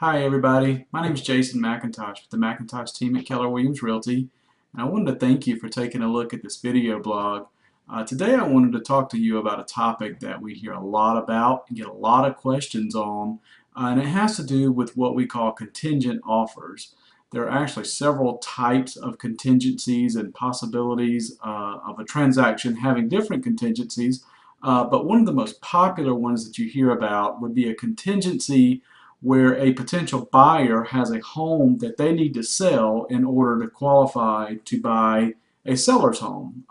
Hi everybody, my name is Jason McIntosh with the McIntosh Team at Keller Williams Realty, and I wanted to thank you for taking a look at this video blog. Today I wanted to talk to you about a topic that we hear a lot about and get a lot of questions on, and it has to do with what we call contingent offers. There are actually several types of contingencies and possibilities of a transaction having different contingencies, but one of the most popular ones that you hear about would be a contingency where a potential buyer has a home that they need to sell in order to qualify to buy a seller's home.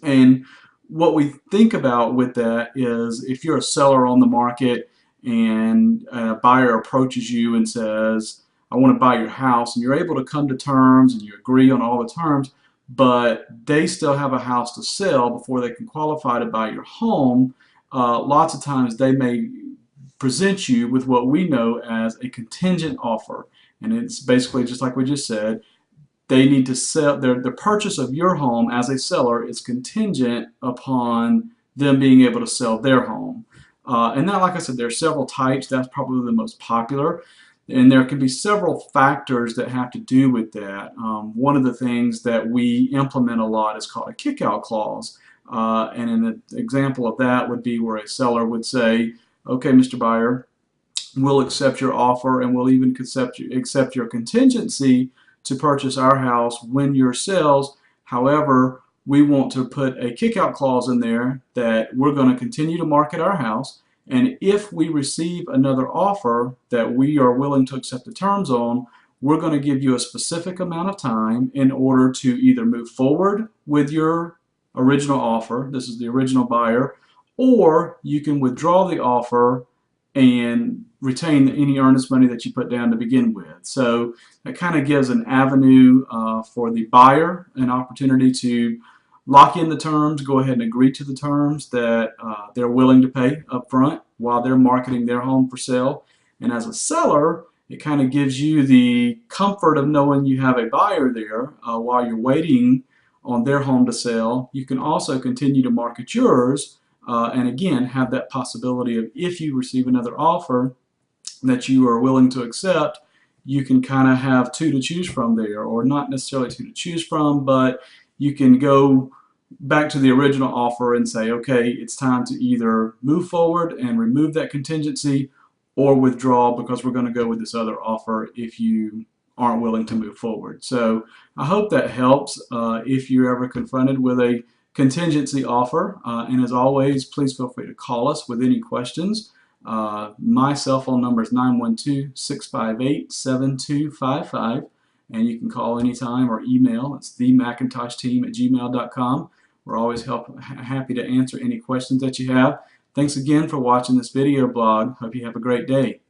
And what we think about with that is if you're a seller on the market and a buyer approaches you and says, I want to buy your house, and you're able to come to terms and you agree on all the terms, but they still have a house to sell before they can qualify to buy your home, lots of times they may present you with what we know as a contingent offer. And it's basically just like we just said, they need to sell, the purchase of your home as a seller is contingent upon them being able to sell their home. And now, like I said, there are several types. That's probably the most popular. And there can be several factors that have to do with that. One of the things that we implement a lot is called a kickout clause. And an example of that would be where a seller would say, okay, Mr. Buyer, we'll accept your offer and we'll even accept your contingency to purchase our house when yours sells. However, we want to put a kickout clause in there that we're going to continue to market our house, and if we receive another offer that we are willing to accept the terms on, we're going to give you a specific amount of time in order to either move forward with your original offer, this is the original buyer, or you can withdraw the offer and retain any earnest money that you put down to begin with. So that kind of gives an avenue for the buyer an opportunity to lock in the terms, go ahead and agree to the terms that they're willing to pay up front while they're marketing their home for sale. And as a seller, it kind of gives you the comfort of knowing you have a buyer there while you're waiting on their home to sell. You can also continue to market yours and again have that possibility of, if you receive another offer that you are willing to accept, you can kind of have two to choose from there, or not necessarily two to choose from, but you can go back to the original offer and say, okay, it's time to either move forward and remove that contingency or withdraw because we're going to go with this other offer if you aren't willing to move forward. So I hope that helps if you're ever confronted with a contingency offer. And as always, please feel free to call us with any questions. My cell phone number is 912-658-7255, and you can call anytime or email. It's themcintoshteam@gmail.com. We're always happy to answer any questions that you have. Thanks again for watching this video blog. Hope you have a great day.